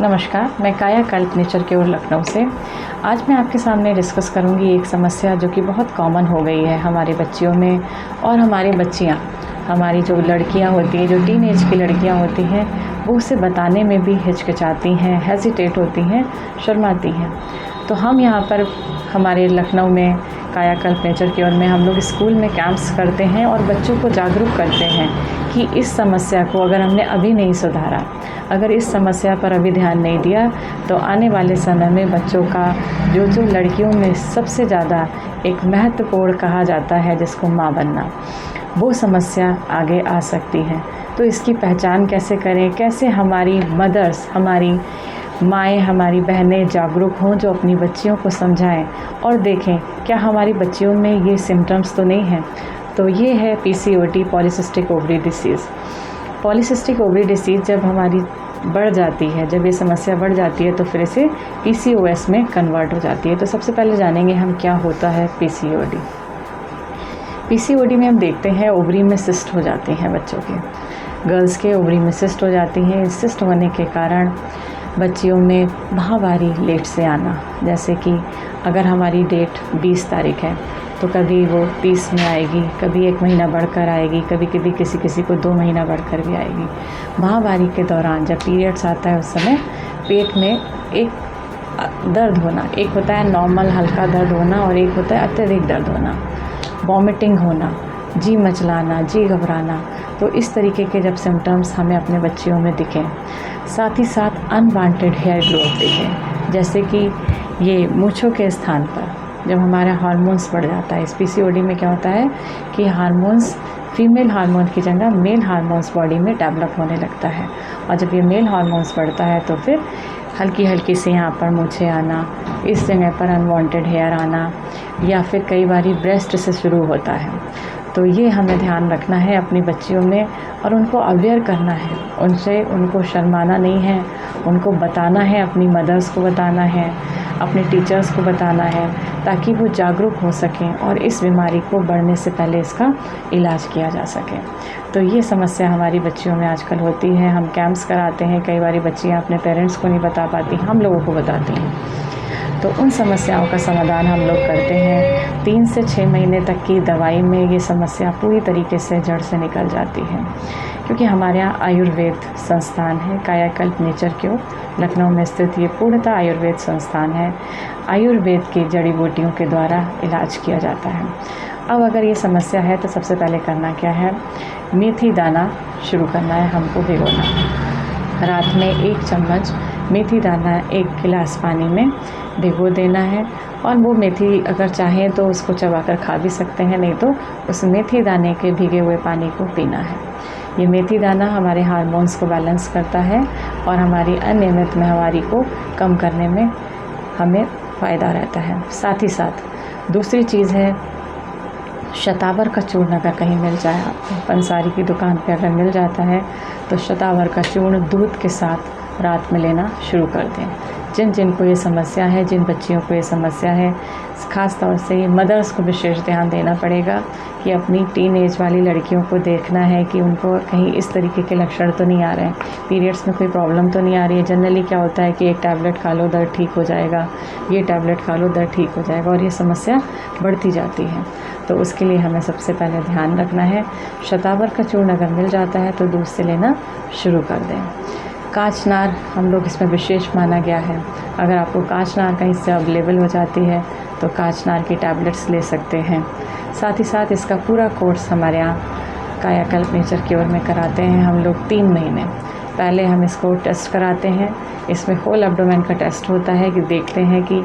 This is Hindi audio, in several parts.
नमस्कार, मैं कायाकल्प नेचर क्योर लखनऊ से। आज मैं आपके सामने डिस्कस करूंगी एक समस्या जो कि बहुत कॉमन हो गई है हमारे बच्चियों में और हमारी बच्चियां, हमारी जो लड़कियां होती हैं, जो टीन एज की लड़कियां होती हैं, वो उसे बताने में भी हिचकिचाती हैं, हेजिटेट होती हैं, शर्माती हैं। तो हम यहाँ पर हमारे लखनऊ में कायाकल्प नेचर क्योर में हम लोग स्कूल में कैंप्स करते हैं और बच्चों को जागरूक करते हैं कि इस समस्या को अगर हमने अभी नहीं सुधारा, अगर इस समस्या पर अभी ध्यान नहीं दिया, तो आने वाले समय में बच्चों का जो लड़कियों में सबसे ज़्यादा एक महत्वपूर्ण कहा जाता है जिसको माँ बनना, वो समस्या आगे आ सकती है। तो इसकी पहचान कैसे करें, कैसे हमारी मदर्स, हमारी माएँ, हमारी बहनें जागरूक हों, जो अपनी बच्चियों को समझाएं और देखें क्या हमारी बच्चियों में ये सिम्टम्स तो नहीं हैं। तो ये है PCOD, polycystic ovary disease. Polycystic ovary disease जब हमारी बढ़ जाती है, जब ये समस्या बढ़ जाती है, तो फिर इसे PCOS में कन्वर्ट हो जाती है। तो सबसे पहले जानेंगे हम क्या होता है PCOD। PCOD में हम देखते हैं ओवरी में सिस्ट हो जाते हैं बच्चों के, गर्ल्स के ओवरी में सिस्ट हो जाती हैं। सिस्ट होने के कारण बच्चियों में माहवारी लेट से आना, जैसे कि अगर हमारी डेट 20 तारीख है तो कभी वो 30 में आएगी, कभी 1 महीना बढ़कर आएगी, कभी कभी किसी को 2 महीना बढ़कर भी आएगी। माहवारी के दौरान जब पीरियड्स आता है उस समय पेट में एक दर्द होना, एक होता है नॉर्मल हल्का दर्द होना और एक होता है अत्यधिक दर्द होना, वॉमिटिंग होना, जी मचलाना, जी घबराना। तो इस तरीके के जब सिम्टम्स हमें अपने बच्चियों में दिखें, साथ ही साथ अनवांटेड हेयर ग्रोथ दिखे, जैसे कि ये मूँछों के स्थान पर जब हमारा हार्मोन्स बढ़ जाता है। इस PCOD में क्या होता है कि हार्मोन्स, फीमेल हार्मोन की जगह मेल हार्मोन्स बॉडी में डेवलप होने लगता है, और जब ये मेल हार्मोन्स बढ़ता है तो फिर हल्की हल्की से यहाँ पर मूँछें आना, इस जगह पर अनवांटेड हेयर आना, या फिर कई बारी ब्रेस्ट से शुरू होता है। तो ये हमें ध्यान रखना है अपनी बच्चियों में और उनको अवेयर करना है, उनको शर्माना नहीं है, उनको बताना है, अपनी मदर्स को बताना है, अपने टीचर्स को बताना है, ताकि वो जागरूक हो सकें और इस बीमारी को बढ़ने से पहले इसका इलाज किया जा सके। तो ये समस्या हमारी बच्चियों में आजकल होती है। हम कैंप्स कराते हैं, कई बारी बच्चियाँ अपने पेरेंट्स को नहीं बता पाती, हम लोगों को बताती हैं। तो उन समस्याओं का समाधान हम लोग करते हैं। 3 से 6 महीने तक की दवाई में ये समस्या पूरी तरीके से जड़ से निकल जाती है, क्योंकि हमारे यहाँ आयुर्वेद संस्थान है, कायाकल्प नेचर क्योर लखनऊ में स्थित ये पूर्णतः आयुर्वेद संस्थान है। आयुर्वेद की जड़ी बूटियों के द्वारा इलाज किया जाता है। अब अगर ये समस्या है तो सबसे पहले करना क्या है, मेथी दाना शुरू करना है हमको भिगोना। रात में 1 चम्मच मेथी दाना 1 गिलास पानी में भिगो देना है, और वो मेथी अगर चाहें तो उसको चबाकर खा भी सकते हैं, नहीं तो उस मेथी दाने के भीगे हुए पानी को पीना है। ये मेथी दाना हमारे हार्मोन्स को बैलेंस करता है और हमारी अनियमित माहवारी को कम करने में हमें फ़ायदा रहता है। साथ ही साथ दूसरी चीज़ है, शतावर का चूर्ण अगर कहीं मिल जाए आपको, पंसारी की दुकान पे अगर मिल जाता है, तो शतावर का चूर्ण दूध के साथ रात में लेना शुरू कर दें। जिनको ये समस्या है, जिन बच्चियों को ये समस्या है, ख़ास तौर से मदर्स को विशेष ध्यान देना पड़ेगा कि अपनी टीन एज वाली लड़कियों को देखना है कि उनको कहीं इस तरीके के लक्षण तो नहीं आ रहे हैं, पीरियड्स में कोई प्रॉब्लम तो नहीं आ रही है। जनरली क्या होता है कि एक टैबलेट खा लो दर्द ठीक हो जाएगा, ये टैबलेट खा लो दर्द ठीक हो जाएगा, और ये समस्या बढ़ती जाती है। तो उसके लिए हमें सबसे पहले ध्यान रखना है, शतावर का चूर्ण अगर मिल जाता है तो दूध से लेना शुरू कर दें। काचनार हम लोग इसमें विशेष माना गया है, अगर आपको काचनार कहीं से अवेलेबल हो जाती है तो काचनार की टैबलेट्स ले सकते हैं। साथ ही साथ इसका पूरा कोर्स हमारे यहाँ कायाकल्प नेचर क्योर में कराते हैं हम लोग 3 महीने। पहले हम इसको टेस्ट कराते हैं, इसमें होल एब्डोमेन का टेस्ट होता है कि देखते हैं कि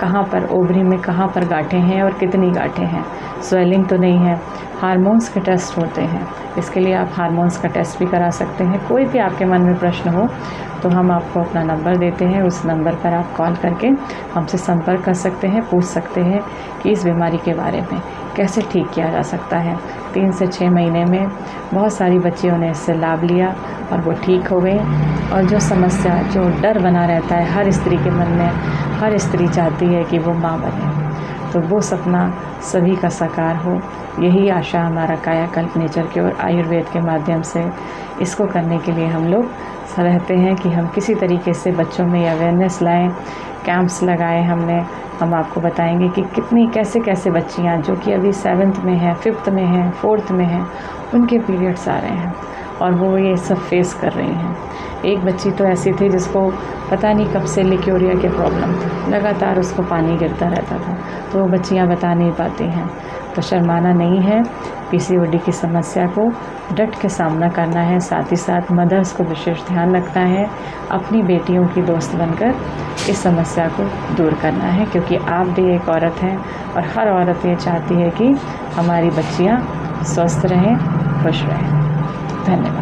कहाँ पर ओवरी में कहाँ पर गांठें हैं और कितनी गांठें हैं, स्वेलिंग तो नहीं है। हार्मोन्स के टेस्ट होते हैं, इसके लिए आप हार्मोन्स का टेस्ट भी करा सकते हैं। कोई भी आपके मन में प्रश्न हो तो हम आपको अपना नंबर देते हैं, उस नंबर पर आप कॉल करके हमसे संपर्क कर सकते हैं, पूछ सकते हैं कि इस बीमारी के बारे में कैसे ठीक किया जा सकता है। 3 से 6 महीने में बहुत सारी बच्चियों ने इससे लाभ लिया और वो ठीक हो गई। और जो समस्या, जो डर बना रहता है हर स्त्री के मन में, हर स्त्री चाहती है कि वो माँ बने, तो वो सपना सभी का साकार हो। यही आशा हमारा कायाकल्प नेचर के और आयुर्वेद के माध्यम से इसको करने के लिए हम लोग रहते हैं कि हम किसी तरीके से बच्चों में अवेयरनेस लाएं, कैंप्स लगाए हमने। हम आपको बताएंगे कि कितनी कैसे कैसे बच्चियां जो कि अभी 7th में हैं, 5th में हैं, 4th में हैं, उनके पीरियड्स आ रहे हैं और वो ये सब फेस कर रही हैं। एक बच्ची तो ऐसी थी जिसको पता नहीं कब से लिक्योरिया की प्रॉब्लम थी, लगातार उसको पानी गिरता रहता था, तो वो बच्चियाँ बता नहीं पाती हैं। तो शर्माना नहीं है, पीसीओडी की समस्या को डट के सामना करना है। साथ ही साथ मदर्स को विशेष ध्यान रखना है, अपनी बेटियों की दोस्त बनकर इस समस्या को दूर करना है, क्योंकि आप भी एक औरत हैं और हर औरत ये चाहती है कि हमारी बच्चियाँ स्वस्थ रहें, खुश रहें। धन्यवाद।